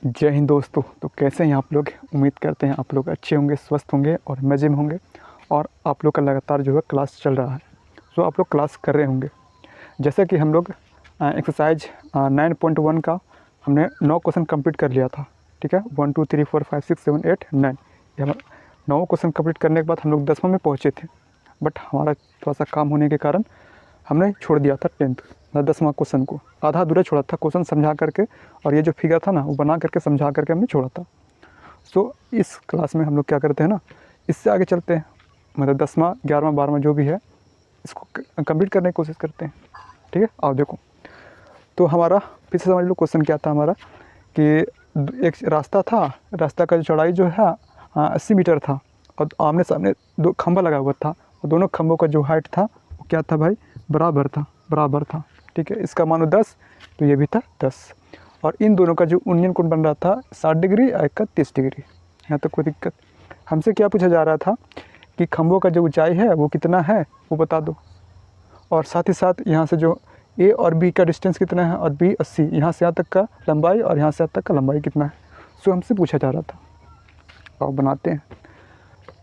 जय हिंद दोस्तों। तो कैसे हैं आप लोग? उम्मीद करते हैं आप लोग अच्छे होंगे, स्वस्थ होंगे और मज़े में होंगे। और आप लोग का लगातार जो है क्लास चल रहा है, तो आप लोग क्लास कर रहे होंगे। जैसे कि हम लोग एक्सरसाइज 9.1 का हमने 9 क्वेश्चन कंप्लीट कर लिया था। ठीक है, 1 2 3 4 5 6 7 8 9, ये हम 9 क्वेश्चन कंप्लीट करने के बाद हम लोग 10वां में पहुँचे थे। बट हमारा थोड़ा सा काम होने के कारण हमने छोड़ दिया था 10वां क्वेश्चन को, आधा अधूरा छोड़ा था। क्वेश्चन समझा करके और ये जो फिगर था ना वो बना करके समझा करके हमने छोड़ा था। सो इस क्लास में हम लोग क्या करते हैं ना, इससे आगे चलते हैं, मतलब 10वां 11वां 12वां जो भी है इसको कंप्लीट करने की कोशिश करते हैं। ठीक है, आओ देखो। तो हमारा फिर से समझ लो क्वेश्चन क्या था हमारा कि एक रास्ता था, रास्ता का चौड़ाई जो है 80 मीटर था और आमने सामने दो खंभा लगा हुआ था और दोनों खंभों का जो हाइट था वो क्या था भाई, बराबर था। ठीक है, इसका मानो 10, तो ये भी था 10। और इन दोनों का जो यूनियन कोण बन रहा था 60 डिग्री और एक का 30 डिग्री। यहाँ तक कोई दिक्कत? हमसे क्या पूछा जा रहा था कि खंभों का जो ऊंचाई है वो कितना है वो बता दो, और साथ ही साथ यहाँ से जो ए और बी का डिस्टेंस कितना है, और बी 80, यहाँ से यहाँ तक का लंबाई और यहाँ से यहाँ तक का लंबाई कितना है। सो हमसे पूछा जा रहा था। और बनाते हैं।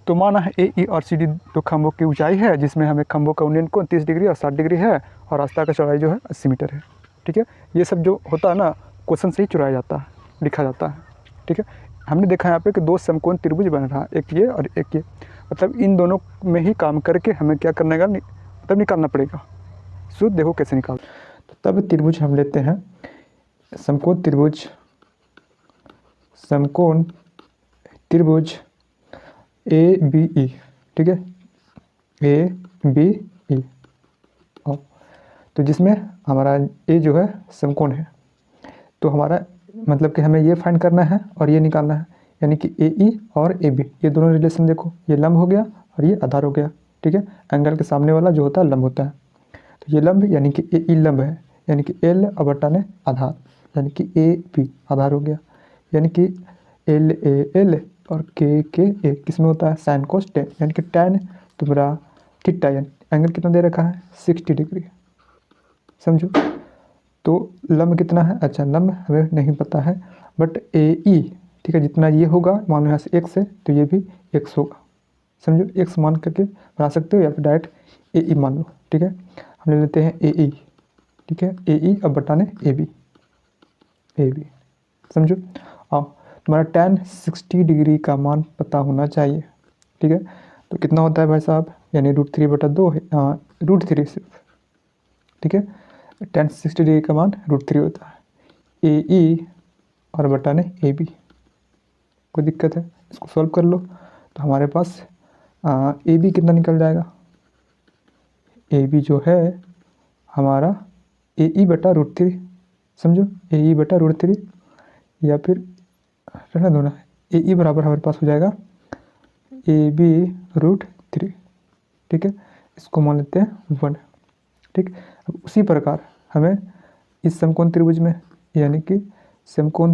तो माना है ए ई और सी डी दो खंभों की ऊंचाई है, जिसमें हमें खंभों का यूनियन कोण 30 डिग्री और 60 डिग्री है, और रास्ता का चौड़ाई जो है 80 मीटर है। ठीक है, ये सब जो होता है ना क्वेश्चन से ही चुराया जाता है, लिखा जाता है। ठीक है, हमने देखा यहाँ पे कि दो समकोण त्रिभुज बन रहा है, एक ये और एक ये। मतलब इन दोनों में ही काम करके हमें क्या करने का मतलब निकालना पड़ेगा। सो देखो कैसे निकाल। तो तब त्रिभुज हम लेते हैं समकोण त्रिभुज, समकोण त्रिभुज ए बी ई। ठीक है, ए बी ई। तो जिसमें हमारा ए जो है समकोण है, तो हमारा मतलब कि हमें ये फाइंड करना है और ये निकालना है, यानी कि ए ई और ए बी ये दोनों रिलेशन देखो, ये लंब हो गया और ये आधार हो गया। ठीक है, एंगल के सामने वाला जो होता है लंब होता है। तो ये लंब यानी कि ए ई लंब है, यानी कि एल और बटा ने आधार, यानी कि ए बी आधार हो गया। यानी कि एल ए एल और के ए किस में होता है, साइन कोस टेन, यानी कि टेन तुम्हारा थीटा, यानी एंगल कितना दे रखा है 60 डिग्री। समझो। तो लंब कितना है, अच्छा लंब हमें नहीं पता है, बट ए ई ठीक है जितना ये होगा, मान लो यहाँ से x है तो ये भी x होगा। समझो, x मान करके बना सकते हो या फिर डायरेक्ट ए ई मान लो। ठीक है, हम ले लेते हैं ए ई। ठीक है, ए ई अब बटाने ए बी, समझो। आओ, तुम्हारा tan 60 डिग्री का मान पता होना चाहिए। ठीक है, तो कितना होता है भाई साहब, यानी √3/2 है, √3 सिर्फ। ठीक है, tan 60 डिग्री का मान √3 होता है। ए ई और बटाने ए बी, कोई दिक्कत है? इसको सॉल्व कर लो तो हमारे पास ए बी कितना निकल जाएगा, ए बी जो है हमारा ए ई बटा √3। समझो, ए ई बटा √3, या फिर रहना दो ना, ए ई बराबर हमारे पास हो जाएगा ए बी √3। ठीक है, इसको मान लेते हैं 1। ठीक, अब उसी प्रकार हमें इस समकोण त्रिभुज में, यानी कि समकोण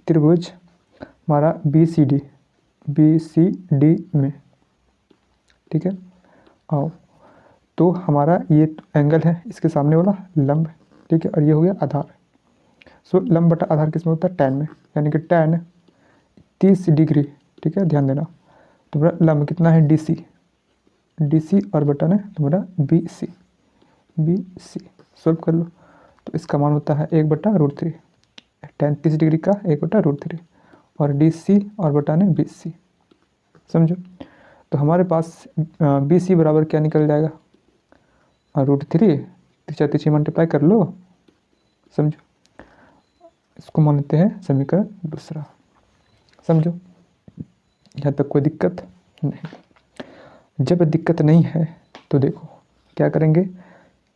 त्रिभुज हमारा बी सी डी में। ठीक है, आओ, तो हमारा ये एंगल है, इसके सामने वाला लंब। ठीक है, और ये हो गया आधार। सो लंब बटा आधार किस में होता है, tan में, यानी कि tan 30 डिग्री। ठीक है, ध्यान देना। तुम्हारा लंब कितना है डी सी और बटा ने तुम्हारा बी सी सॉल्व कर लो। तो इसका मान होता है 1/√3, tan 30 डिग्री का 1/√3, और डी सी और बटा ने बी सी। समझो, तो हमारे पास बी सी बराबर क्या निकल जाएगा, √3, तिरछा तिरछी मल्टीप्लाई कर लो। समझो, इसको मान लेते हैं समीकरण दूसरा। समझो, यहाँ तक कोई दिक्कत नहीं? जब दिक्कत नहीं है तो देखो क्या करेंगे,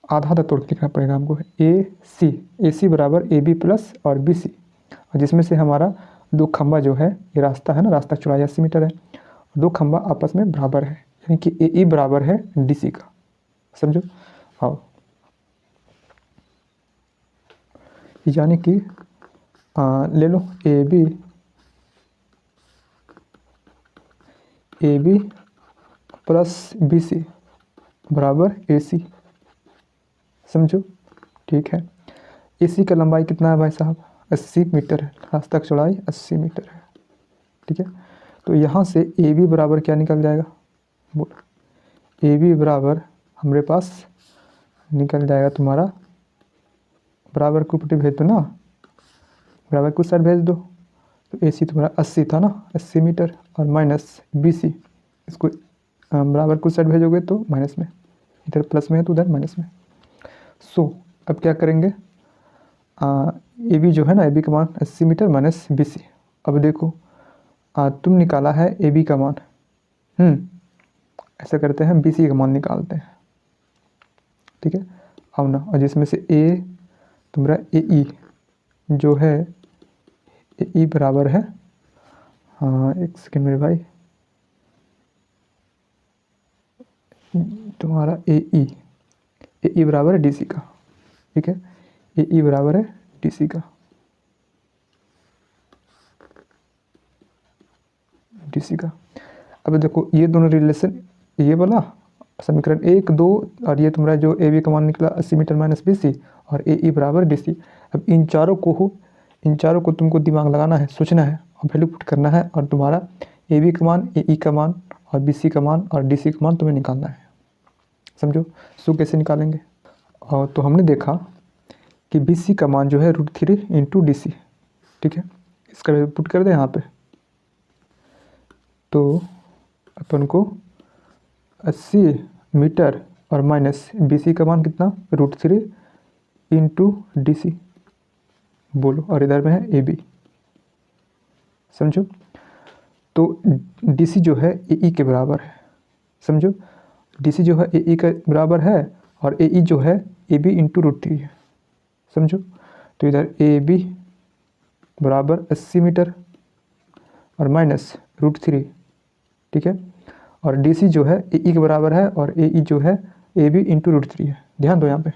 आधा आधा तोड़ के लिखना पड़ेगा हमको। ए सी बराबर ए बी प्लस और बी सी, और जिसमें से हमारा दो खंबा जो है, ये रास्ता है ना, रास्ता चौड़ाई 80 मीटर है, दो खंबा आपस में बराबर है, यानी कि ए ई बराबर है डी सी का। समझो, आओ, यानी कि ले लो A B plus B C बराबर ए सी। समझो, ठीक है, AC का लंबाई कितना है भाई साहब, 80 मीटर है, आज तक चौड़ाई 80 मीटर है। ठीक है, तो यहाँ से AB बराबर क्या निकल जाएगा, बोलो। AB बराबर हमारे पास निकल जाएगा तुम्हारा, बराबर को ऊपर भेज दो ना, बराबर को साइड भेज दो, तो AC तुम्हारा 80 था ना, 80 मीटर, और माइनस BC, इसको बराबर को साइड भेजोगे तो माइनस में, इधर प्लस में है तो उधर माइनस में। सो अब क्या करेंगे, AB जो है ना, AB का मान 80 मीटर माइनस BC। अब देखो तुम निकाला है AB का मान, ऐसा करते हैं BC का मान निकालते हैं। ठीक है, अब ना, और जिसमें से A तुम्हारा AE जो है, AE बराबर है, हाँ एक सेकेंड मेरे भाई, तुम्हारा AE बराबर है DC का। ठीक है, AE बराबर है DC का, DC का। अब देखो ये दोनों रिलेशन, ये वाला समीकरण 1 2, और ये तुम्हारा जो AB का मान निकला 80 मीटर माइनस BC, और AE बराबर DC। अब इन चारों को तुमको दिमाग लगाना है, सोचना है और वैल्यू पुट करना है, और तुम्हारा AB का मान, AE का मान और BC का मान और DC का मान तुम्हें निकालना है। समझो। सो कैसे निकालेंगे, और तो हमने देखा कि BC का मान जो है √3 इंटू DC। ठीक है, इसका वैल्यू पुट कर दें यहाँ पे, तो अपन को 80 मीटर और माइनस BC का मान कितना, √3 इंटू DC, बोलो, और इधर में है AB। समझो, तो DC जो है AE के बराबर है। समझो, DC जो है AE के बराबर है, और AE जो है AB इंटू √3 है। समझो, तो इधर AB बराबर 80 मीटर और माइनस √3। ठीक है, और DC जो है AE के बराबर है, और AE जो है AB इंटू √3 है। ध्यान दो यहाँ पे,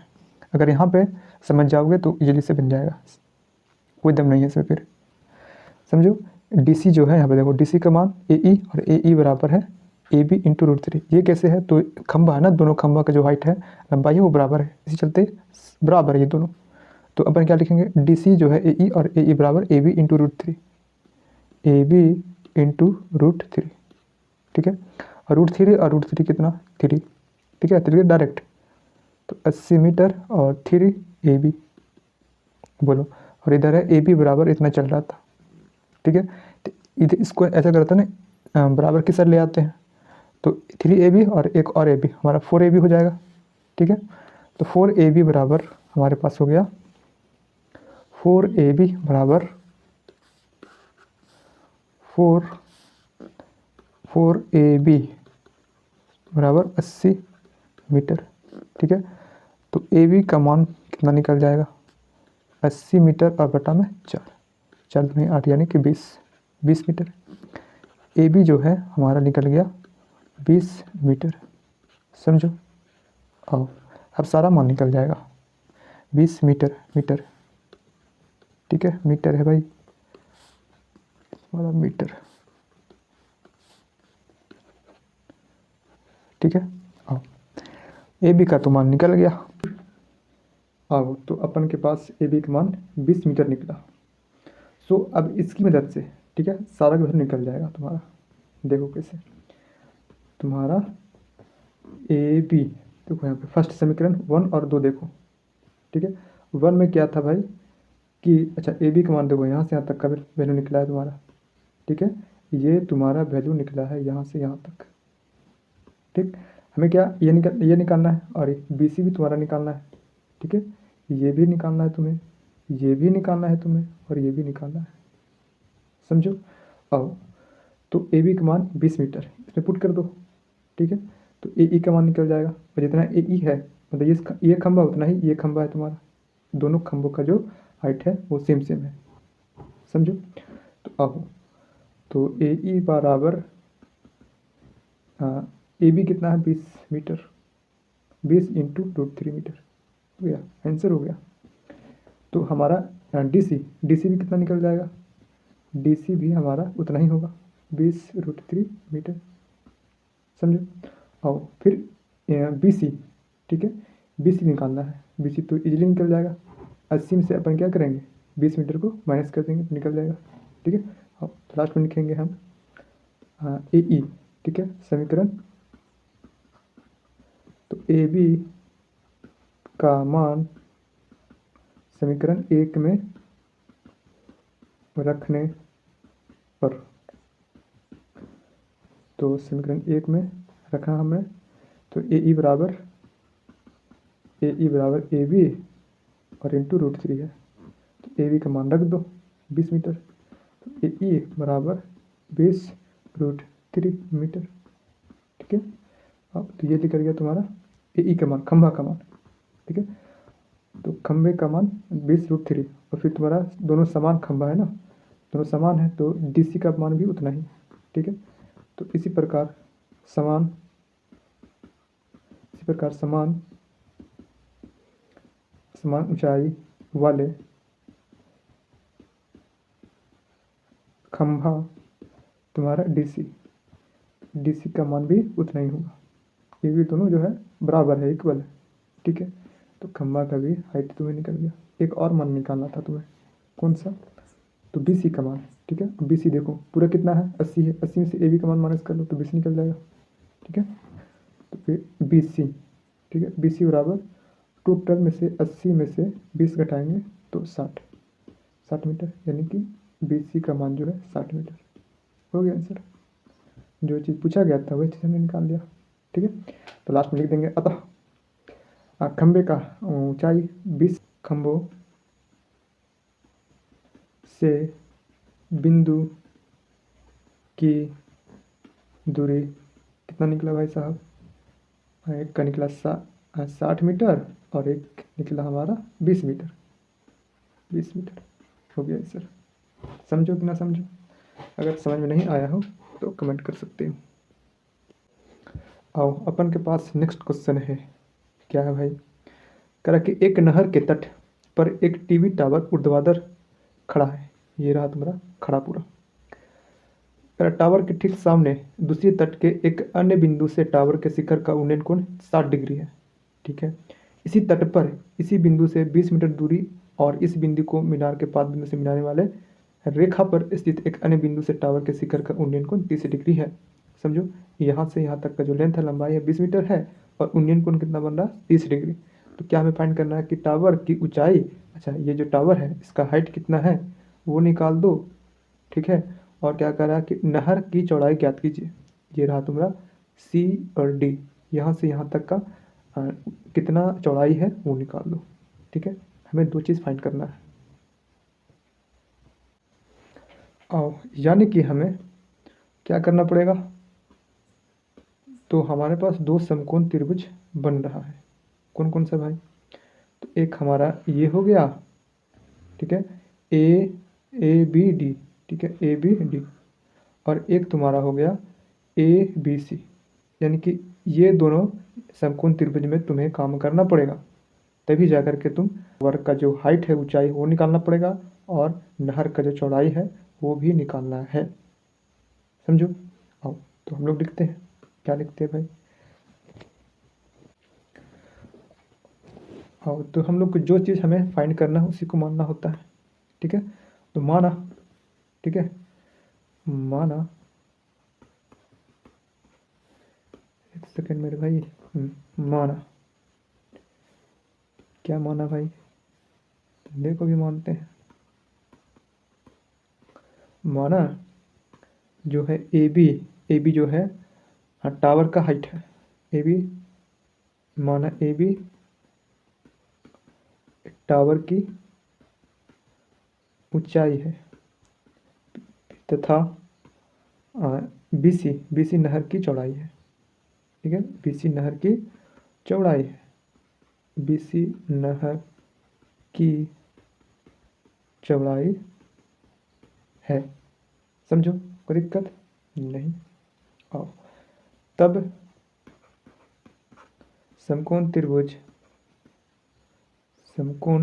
अगर यहाँ पे समझ जाओगे तो इजीली से बन जाएगा, कोई दम नहीं है इसमें फिर। समझो, DC जो है यहाँ पे देखो, DC का मान AE, और AE बराबर है AB इंटू √3। ये कैसे है, तो खंभा है ना, दोनों खंभा का जो हाइट है, लंबाई है, वो बराबर है, इसी चलते बराबर है ये दोनों। तो अपन क्या लिखेंगे, DC जो है AE, और AE बराबर AB इंटू √3, AB इंटू √3। ठीक है, और √3 और √3 कितना, 3। ठीक है, 3 डायरेक्ट, तो 80 मीटर और 3 AB, बोलो, और इधर है AB बराबर इतना चल रहा था। ठीक है, तो इधर इसको ऐसा करते हैं ना, बराबर की साइड ले आते हैं, तो 3AB और एक और AB, हमारा 4AB हो जाएगा। ठीक है, तो 4AB बराबर हमारे पास हो गया, 4AB बराबर 4AB बराबर 80 मीटर। ठीक है, तो AB का मान कितना निकल जाएगा, 80 मीटर और बटा में 4 नहीं 8, यानी कि 20 मीटर। AB जो है हमारा निकल गया 20 मीटर। समझो, आओ, अब सारा मान निकल जाएगा, 20 मीटर। ठीक है, मीटर है भाई, हमारा मीटर। ठीक है, आओ, AB का तो मान निकल गया। आओ, तो अपन के पास AB का मान 20 मीटर निकला। सो अब इसकी मदद से, ठीक है, सारा का निकल जाएगा तुम्हारा। देखो कैसे, तुम्हारा AB, देखो यहाँ पे फर्स्ट समीकरण 1 और 2 देखो। ठीक है, 1 में क्या था भाई कि, अच्छा AB का मान देखो, यहाँ से यहाँ तक का वैल्यू निकला है तुम्हारा। ठीक है, ये तुम्हारा वैल्यू निकला है यहाँ से यहाँ तक। ठीक, हमें क्या ये निकालना है, और BC भी तुम्हारा निकालना है। ठीक है, ये भी निकालना है तुम्हें, ये भी निकालना है तुम्हें, और ये भी निकालना है। समझो, आओ, तो AB का मान 20 मीटर इसमें पुट कर दो। ठीक है, तो AE का मान निकल जाएगा, और जितना AE है, मतलब ये खंभा उतना ही ये खंभा है तुम्हारा, दोनों खंभों का जो हाइट है वो सेम है। समझो, तो आओ, तो AE बराबर AB कितना है, 20 मीटर, 20 इंटू √3 मीटर हो गया, आंसर हो गया। तो हमारा DC भी कितना निकल जाएगा, DC भी हमारा उतना ही होगा, 20 √3 मीटर। समझो, आओ फिर BC। ठीक है, BC निकालना है, BC तो इजीली निकल जाएगा, 80 में से अपन क्या करेंगे, 20 मीटर को माइनस कर देंगे तो निकल जाएगा। ठीक है, अब लास्ट में लिखेंगे हम ए ई। ठीक है, समीकरण, तो ए बी का मान समीकरण 1 में रखने पर, तो समीकरण 1 में रखा हमें, तो ए बराबर ए बी और इंटू √3 है, तो ए बी का मान रख दो 20 मीटर, तो ए बराबर 20√3 मीटर। ठीक है, अब तो ये निकल गया तुम्हारा ए का मान, खंभा का मान। ठीक है, तो खंभे का मान 20√3, और फिर तुम्हारा दोनों समान खंभा है ना, दोनों समान है तो डीसी का मान भी उतना ही। ठीक है, तो इसी प्रकार समान ऊंचाई वाले खंभा तुम्हारा डीसी का मान भी उतना ही होगा। ये भी दोनों जो है बराबर है, इक्वल है। ठीक है, तो खंभा का भी हाइट तुम्हें निकल गया। एक और मान निकालना था तुम्हें, कौन सा, तो बीसी का मान। ठीक है, बीसी देखो पूरा कितना है, 80 है, 80 में से ए बी का मान माइनस कर लो तो 20 निकल जाएगा। ठीक है, तो फिर बीसी। ठीक है, बीसी बराबर टोटल में से 80 में से 20 घटाएंगे तो 60 मीटर, यानी कि बीसी का मान जो है 60 मीटर। हो गया आंसर, जो चीज़ पूछा गया था वही चीज़ हमने निकाल लिया। ठीक है, तो लास्ट में लिख देंगे अतः खंबे का ऊंचाई 20 खंभों से बिंदु की दूरी कितना निकला भाई साहब, एक का निकला 60 मीटर और एक निकला हमारा 20 मीटर। 20 मीटर हो गया सर, समझो कि ना समझो, अगर समझ में नहीं आया हो तो कमेंट कर सकते हो। आओ अपन के पास नेक्स्ट क्वेश्चन है, क्या है भाई, कह कि एक नहर के तट पर एक टीवी टावर ऊर्ध्वाधर खड़ा है। ये रहा तुम्हारा खड़ा पूरा। टावर के ठीक सामने दूसरी तट के एक अन्य बिंदु से टावर के शिखर का उन्नयन कोण 60 डिग्री है। ठीक है, इसी तट पर इसी बिंदु से 20 मीटर दूरी और इस बिंदु को मीनार के पाद बिंदु से मिलाने वाले रेखा पर स्थित एक अन्य बिंदु से टावर के शिखर का उन्नयन कोण 30 डिग्री है। समझो, यहाँ से यहाँ तक का जो लेंथ है, लंबाई है 20 मीटर है और उन्नयन कोण कितना बन रहा है 30 डिग्री। तो क्या हमें फाइंड करना है कि टावर की ऊंचाई, अच्छा ये जो टावर है इसका हाइट कितना है वो निकाल दो। ठीक है, और क्या कर रहा है कि नहर की चौड़ाई ज्ञात कीजिए। ये रहा तुम्हारा सी और डी, यहाँ से यहाँ तक का कितना चौड़ाई है वो निकाल दो। ठीक है, हमें दो चीज़ फाइंड करना है। आओ, यानी कि हमें क्या करना पड़ेगा, तो हमारे पास दो समकोण त्रिभुज बन रहा है। कौन कौन सा भाई, तो एक हमारा ये हो गया। ठीक है, ए बी डी। ठीक है, ए बी डी, और एक तुम्हारा हो गया ए बी सी। यानी कि ये दोनों समकोण त्रिभुज में तुम्हें काम करना पड़ेगा, तभी जा कर के तुम वर्ग का जो हाइट है, ऊंचाई वो निकालना पड़ेगा और नहर का जो चौड़ाई है वो भी निकालना है। समझो, आओ तो हम लोग लिखते हैं, क्या लिखते हैं भाई, आओ तो हम लोग को जो चीज़ हमें फाइंड करना है उसी को मानना होता है। ठीक है, तो माना, ठीक है, माना, एक सेकेंड मेरे भाई, माना, क्या माना भाई, देखो भी मानते हैं। माना जो है ए बी जो है टावर का हाइट है, ए बी, माना ए बी टावर की ऊंचाई है, तथा बी सी नहर की चौड़ाई है। ठीक है, बी सी नहर की चौड़ाई है, बी सी नहर की चौड़ाई है। समझो, कोई दिक्कत नहीं। आओ, तब समकोण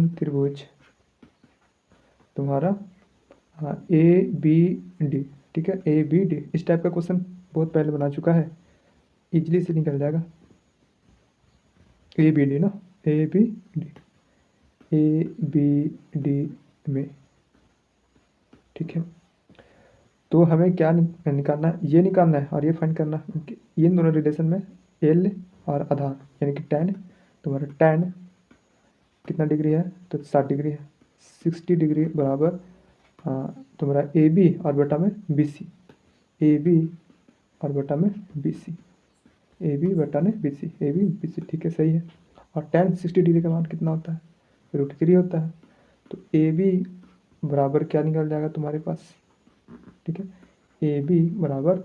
त्रिभुज तुम्हारा ए बी डी। ठीक है, ए बी डी, इस टाइप का क्वेश्चन बहुत पहले बना चुका है, इजली से निकल जाएगा। ए बी डी ना, ए बी डी, ABD में, ठीक है। तो हमें क्या निकालना है, ये निकालना है और ये फाइंड करना है कि इन दोनों रिलेशन में L और आधार यानी कि tan, तुम्हारा tan कितना डिग्री है, तो 60 डिग्री है। 60 डिग्री बराबर तुम्हारा AB और बटा में BC, AB और बटा में BC, AB बटा में BC, AB BC, ठीक है, सही है। और tan 60 डिग्री का मान कितना होता है, √3 होता है। तो AB बराबर क्या निकल जाएगा तुम्हारे पास, ठीक है, AB बराबर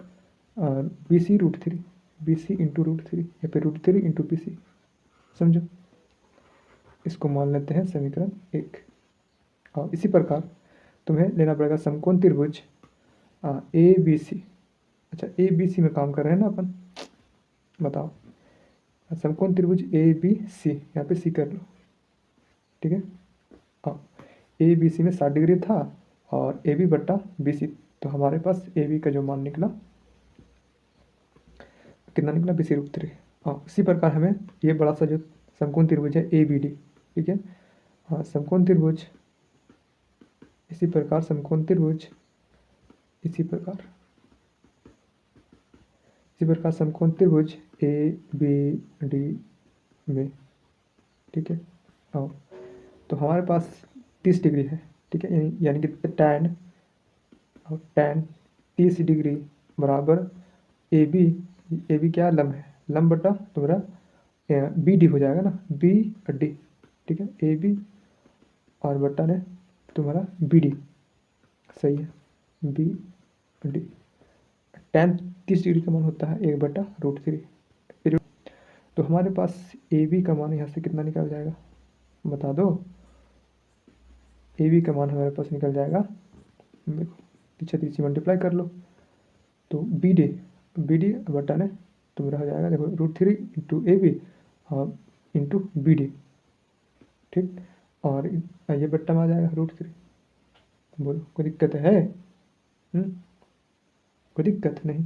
BC √3, BC इंटू √3 या फिर √3 इंटू BC, समझो। इसको मान लेते हैं समीकरण 1। और इसी प्रकार तुम्हें लेना पड़ेगा समकोण त्रिभुज ABC। अच्छा, ABC में काम कर रहे हैं ना अपन, बताओ। समकोण त्रिभुज ABC, यहाँ पे C कर लो, ठीक है। हाँ, ABC में 60 डिग्री था और AB बट्टा BC, तो हमारे पास AB का जो मान निकला कितना निकला, BC √3। हाँ, इसी प्रकार हमें ये बड़ा सा जो समकोण त्रिभुज है ABD, ठीक है। हाँ, समकोण त्रिभुज, इसी प्रकार समकोण त्रिभुज, इसी प्रकार समकोण त्रिभुज ABD में, ठीक है। हाँ, तो हमारे पास 30 डिग्री है, ठीक है, यानी कि tan 30 डिग्री बराबर AB क्या लंब है, लंब बटा तुम्हारा BD हो जाएगा ना, BD, ठीक है, AB और बटा ने तुम्हारा BD, सही है, BD। tan 30 डिग्री का मान होता है 1/√3। फिर तो हमारे पास AB का मान यहाँ से कितना निकल जाएगा, बता दो। AB का मान हमारे पास निकल जाएगा, देखो पीछे तीसरी मल्टीप्लाई कर लो, तो BD बटा ने तुम्हारा हो जाएगा, देखो √3 इंटू AB और इंटू BD, ठीक। और ये बट्टा में आ जाएगा √3। बोलो कोई दिक्कत है? कोई दिक्कत नहीं।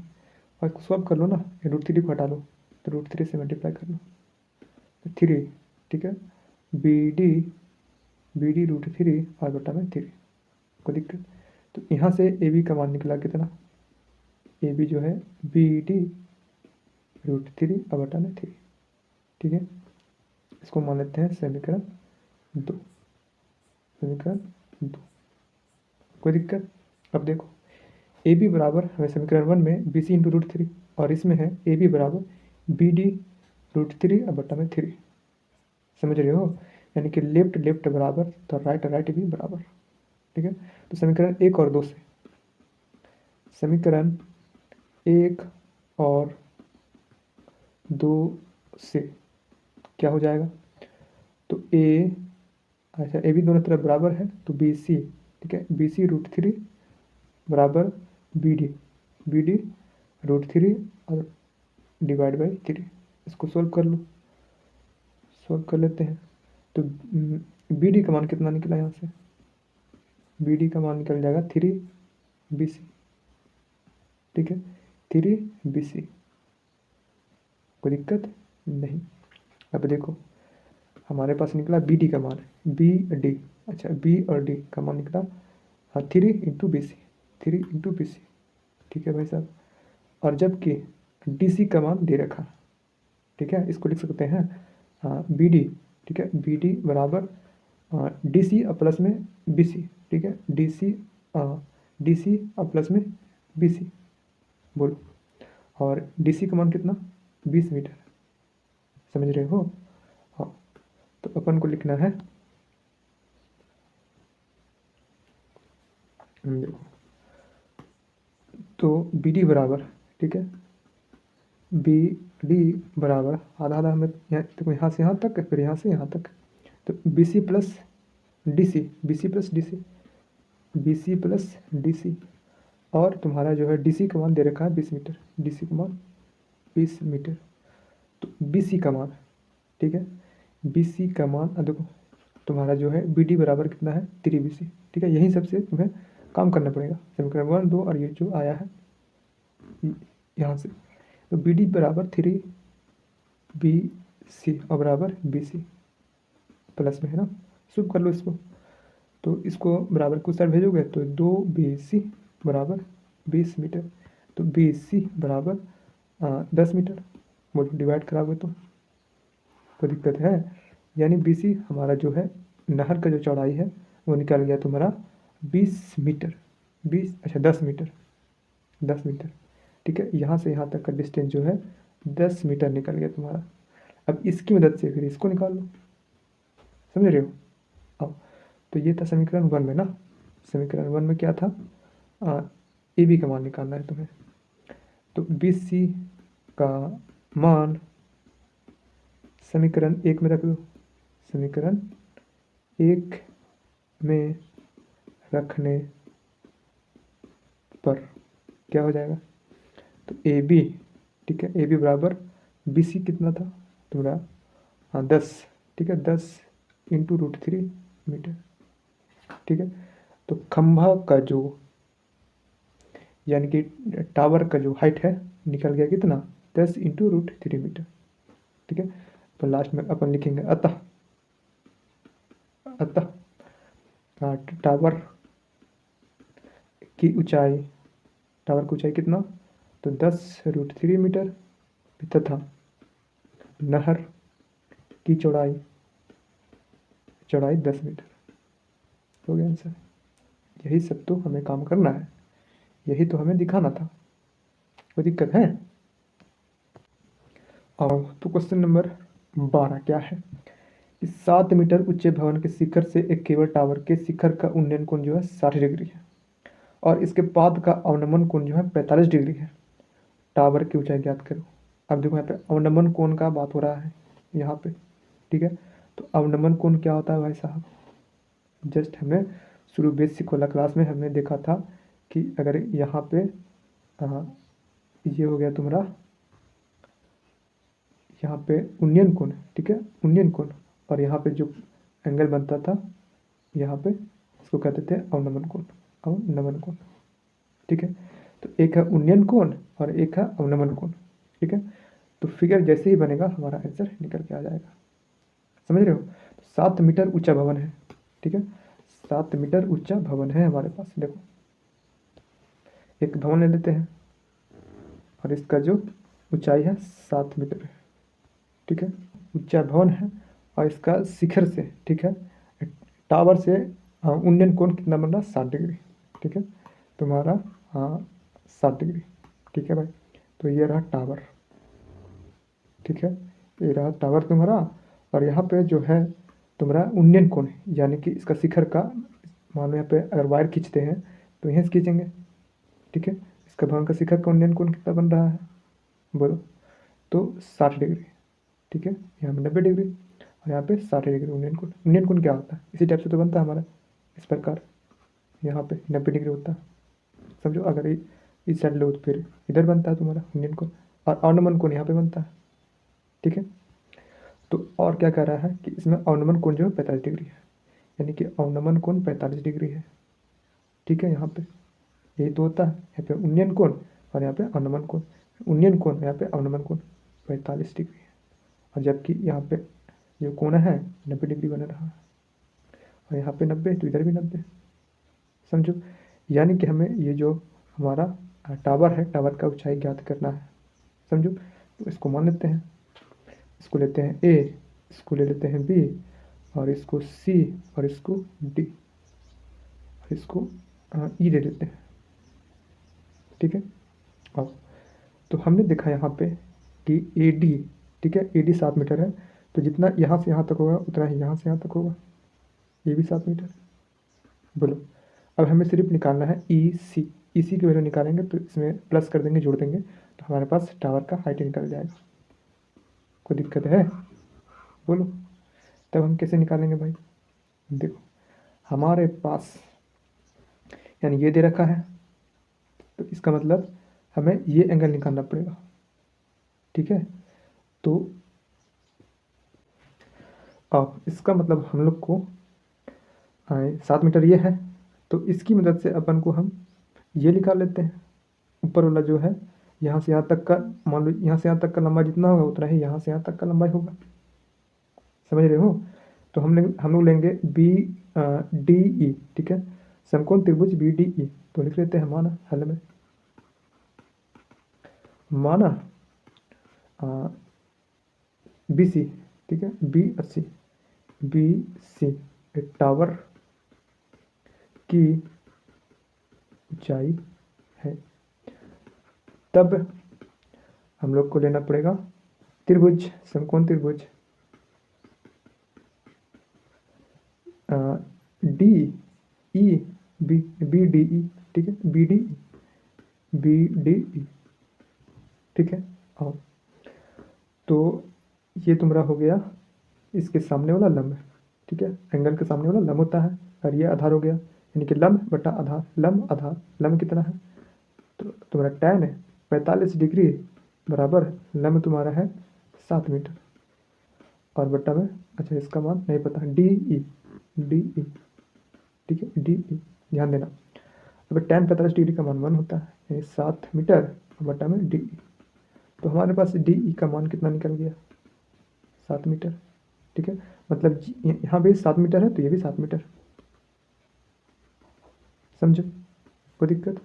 और सॉल्व कर लो ना, √3 को हटा लो तो √3 से मल्टीप्लाई कर लो तो 3, ठीक है। BD √3 और बटा में 3, कोई दिक्कत। तो यहाँ से AB का मान निकला कितना, AB जो है BD √3 और बटा में 3, ठीक है। इसको मान लेते हैं समीकरण 2, समीकरण 2, कोई दिक्कत। अब देखो AB बराबर हमें समीकरण 1 में BC इंटू √3 और इसमें है AB बराबर BD √3 और बटा में 3, समझ रहे हो, यानी कि लेफ्ट बराबर तो राइट भी बराबर, ठीक है। तो समीकरण 1 और 2 से, समीकरण 1 और 2 से क्या हो जाएगा, तो अच्छा AB दोनों तरफ बराबर है तो BC, ठीक है, BC √3 बराबर BD √3 और डिवाइड बाई 3। इसको सोल्व कर लो, सोल्व कर लेते हैं। तो BD का मान कितना निकला यहाँ से, BD का मान निकल जाएगा 3BC, ठीक है, 3BC, कोई दिक्कत नहीं। अब देखो हमारे पास निकला BD का मान, BD, अच्छा B और D का मान निकला, हाँ 3 इंटू BC, 3 इंटू BC, ठीक है भाई साहब। और जबकि DC का मान दे रखा, ठीक है, इसको लिख सकते हैं BD, ठीक है, BD बराबर DC प्लस में BC, ठीक है, DC और प्लस में BC, बोलो। और DC का मान कितना, 20 मीटर, समझ रहे हो। हाँ, तो अपन को लिखना है, देखो तो BD बराबर, ठीक है, BD बराबर आधा आधा हमें देखो यहाँ से यहाँ तक, फिर यहाँ से यहाँ तक, तो BC plus DC, BC plus DC, और तुम्हारा जो है DC का मान दे रखा है 20 मीटर, DC का मान 20 मीटर। तो BC का मान, ठीक है, BC का मान देखो तुम्हारा जो है BD बराबर कितना है 3BC, ठीक है। यहीं सबसे तुम्हें काम करना पड़ेगा, समीकरण 1 2 और ये जो आया है यहाँ से, तो BD बराबर 3BC और बराबर BC प्लस में है ना, शुभ कर लो इसको। तो इसको बराबर को साइड भेजोगे तो 2 BC बराबर 20 मीटर। तो BC बराबर 10 मीटर। बोलो डिवाइड कराओगे तो कोई दिक्कत है? यानी BC हमारा जो है नहर का जो चौड़ाई है वो निकल गया तुम्हारा 20 मीटर। 10 मीटर। 10 मीटर, ठीक है। यहाँ से यहाँ तक का डिस्टेंस जो है 10 मीटर निकल गया तुम्हारा। अब इसकी मदद से फिर इसको निकाल लो, समझ रहे हो? अब तो ये था समीकरण 1 में ना। समीकरण 1 में क्या था? AB का मान निकालना है तुम्हें। तो BC का मान समीकरण 1 में रख दो। समीकरण 1 में रखने पर क्या हो जाएगा? तो AB, ठीक है, AB बराबर BC कितना था तुम्हारा? 10, ठीक है, 10 इंटू √3 मीटर, ठीक है। तो खंभा का जो यानी कि टावर का जो हाइट है निकल गया कितना? 10 इंटू √3 मीटर, ठीक है। तो लास्ट में अपन लिखेंगे अतः टावर की ऊंचाई, टावर की ऊंचाई कितना? तो 10 √3 मीटर तथा नहर की चौड़ाई 10 मीटर। हो गया आंसर। यही सब तो हमें काम करना है, यही तो हमें दिखाना था। कोई दिक्कत है? और तो क्वेश्चन नंबर 12 क्या है? कि 7 मीटर ऊंचे भवन के शिखर से एक केबल टावर के शिखर का उन्नयन कोण जो है 60 डिग्री है और इसके पाद का अवनमन कोण जो है 45 डिग्री है। टावर की ऊंचाई ज्ञात करो। अब देखो यहाँ पे अवनमन कोण का बात हो रहा है यहाँ पे, ठीक है। तो अवनमन कोण क्या होता है भाई साहब? जस्ट हमने शुरू बेसिक वाला क्लास में हमने देखा था कि अगर यहाँ पे ये हो गया तुम्हारा, यहाँ पे उन्नयन कोण, ठीक है, उन्नयन कोण, और यहाँ पे जो एंगल बनता था यहाँ पे इसको कहते थे अवनमन कोण। अवनमन कोण, ठीक है। तो एक है उन्नयन कोण और एक है अवनमन कोण, ठीक है। तो फिगर जैसे ही बनेगा हमारा आंसर निकल के आ जाएगा, समझ रहे हो? तो 7 मीटर ऊंचा भवन है, ठीक है, 7 मीटर ऊंचा भवन है हमारे पास। देखो एक भवन ले लेते हैं और इसका जो ऊंचाई है 7 मीटर है, ठीक है, ऊंचा भवन है और इसका शिखर से, ठीक है, टावर से उन्नयन कोण कितना बन रहा? 60 डिग्री, ठीक है, तुम्हारा 60 डिग्री, ठीक है भाई। तो ये रहा टावर, ठीक है, ये रहा टावर तुम्हारा। और यहाँ पे जो है तुम्हारा उन्नयन कोण यानी कि इसका शिखर का, मान लो यहाँ पे अगर वायर खींचते हैं तो यहीं से खींचेंगे, ठीक है। इसका भवन का शिखर का उन्नयन कोण कितना बन रहा है बोलो? तो 60 डिग्री, ठीक है। यहाँ पे 90 डिग्री और यहाँ पे 60 डिग्री उन्नयन कोण। उन्नयन कोण क्या होता है? इसी टाइप से तो बनता है हमारा, इस प्रकार यहाँ पे 90 डिग्री होता है, समझो। अगर इस साइड लो तो फिर इधर बनता है तुम्हारा उन्नयन कोण, और अवनमन कोण यहाँ पे बनता है, ठीक है। तो और क्या कह रहा है कि इसमें अवनमन कोण जो है 45 डिग्री है, यानी कि अवनमन कोण 45 डिग्री है, ठीक है। यहाँ पे यही तो होता है, यहाँ पे उन्नयन कोण और यहाँ पे अवनमन कोण। उन्नयन कोण यहाँ पे अवनमन कोण 45 डिग्री है, और जबकि यहाँ पे जो कोण है 90 डिग्री बन रहा है, और यहाँ पे 90 तो इधर भी 90, समझो। यानी कि हमें ये जो हमारा टावर है, टावर का ऊंचाई ज्ञात करना है, समझो। तो इसको मान लेते हैं, इसको लेते हैं A, इसको ले लेते हैं B, और इसको C, और इसको D, और इसको E ले लेते हैं, ठीक है। अब तो हमने देखा यहाँ पे कि AD, ठीक है, AD 7 मीटर है, तो जितना यहाँ से यहाँ तक होगा उतना ही यहाँ से यहाँ तक होगा, ये भी 7 मीटर। बोलो अब हमें सिर्फ निकालना है EC। EC की वैल्यू निकालेंगे तो इसमें प्लस कर देंगे, जोड़ देंगे, तो हमारे पास टावर का हाइट निकल जाएगा। कोई दिक्कत है बोलो? तब हम कैसे निकालेंगे भाई? देखो हमारे पास यानी ये दे रखा है, तो इसका मतलब हमें ये एंगल निकालना पड़ेगा, ठीक है। तो अब इसका मतलब हम लोग को 7 मीटर ये है, तो इसकी मदद से अपन को हम ये निकाल लेते हैं। ऊपर वाला जो है यहाँ से यहाँ तक का, मान लो यहाँ से यहाँ तक का लंबाई जितना होगा उतना ही यहाँ से यहाँ तक का लंबाई होगा, समझ रहे हो? तो हम लोग लेंगे बी डी ई, ठीक है, समकोण त्रिभुज बी डी ई। तो लिख लेते हैं माना हल में, माना बी सी, ठीक है, बी 80, बी सी एक टावर की ऊंचाई है, तब हम लोग को लेना पड़ेगा त्रिभुज, समकोण त्रिभुज D E B, B D E, ठीक है, B D B D E, ठीक है। और तो ये तुम्हारा हो गया इसके सामने वाला लंब, ठीक है, एंगल के सामने वाला लंब होता है, और ये आधार हो गया, यानी कि लंब बटा आधार, लंब आधार, लंब कितना है, तो तुम्हारा tan है 45 डिग्री बराबर लंब तुम्हारा है 7 मीटर, और बट्टा में अच्छा इसका मान नहीं पता, डी ई, डी ई, ठीक है, डी ई, ध्यान देना। अब tan 45 डिग्री का मान 1 होता है, यानी 7 मीटर, और बट्टा में डी ई। तो हमारे पास डी ई का मान कितना निकल गया, 7 मीटर, ठीक है, मतलब यहाँ भी 7 मीटर है तो ये भी 7 मीटर, समझो कोई दिक्कत।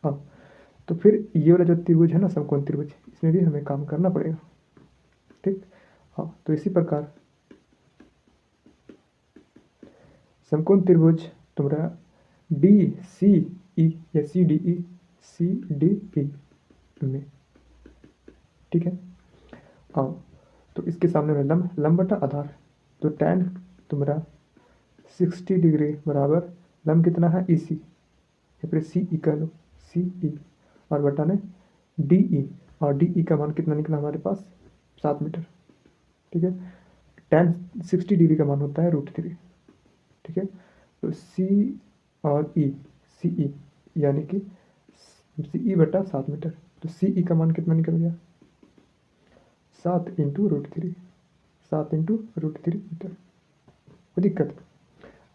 हाँ, तो फिर ये वाला जो त्रिभुज है ना, समकोण त्रिभुज, इसमें भी हमें काम करना पड़ेगा, ठीक। हाँ, तो इसी प्रकार समकोण त्रिभुज तुम्हारा डी सी ई या C D E, C D E में, ठीक है। हाँ, तो इसके सामने में लंब, लंब बटा आधार, तो tan तुम्हारा 60 डिग्री बराबर लंब कितना है ई सी, या फिर सी ई कह लो, सी ई, और बटा में डी ई, और डी ई का मान कितना निकला हमारे पास 7 मीटर, ठीक है। tan 60 डिग्री का मान होता है √3, ठीक है। तो सी और ई, सी ई यानी कि सी ई बटा 7 मीटर, तो सी ई का मान कितना निकल गया 7 इंटू √3, 7 इंटू √3 मीटर, कोई दिक्कत।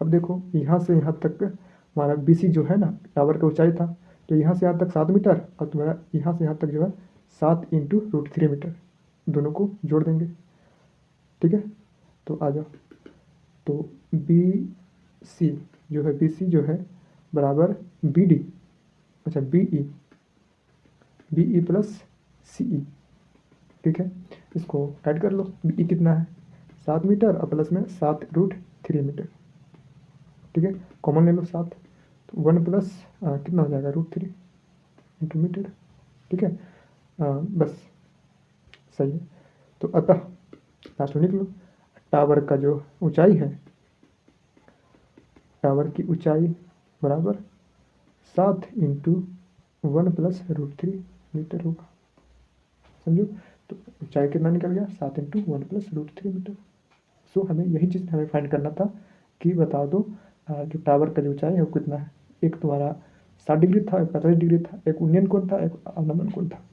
अब देखो यहाँ से यहाँ तक हमारा बी सी जो है ना, टावर का ऊंचाई था, तो यहाँ से यहाँ तक 7 मीटर, और तुम्हारा यहाँ से यहाँ तक जो है 7 इंटू √3 मीटर, दोनों को जोड़ देंगे, ठीक है। तो आ जाओ, तो बी सी जो है, बी सी जो है बराबर बी डी, अच्छा बी ई प्लस सी ई, ठीक है। इसको ऐड कर लो, बी ई कितना है 7 मीटर, और प्लस में 7√3 मीटर, ठीक है, कॉमन ले लो 7, तो 1 प्लस कितना हो जाएगा √3 इंटू मीटर, ठीक है। बस सही है। तो अतः लास्ट में लिख लो, टावर का जो ऊंचाई है, टावर की ऊंचाई बराबर 7 इंटू 1 प्लस √3 मीटर होगा, समझो। तो ऊंचाई कितना निकल गया 7 इंटू 1 प्लस √3 मीटर। सो हमें यही चीज़ हमें फाइंड करना था कि बता दो जो टावर का जो ऊंचाई है वो कितना है। एक तुम्हारा 60 डिग्री था, एक 45 डिग्री था, एक उन्नयन कोण था, एक अवनमन कोण था।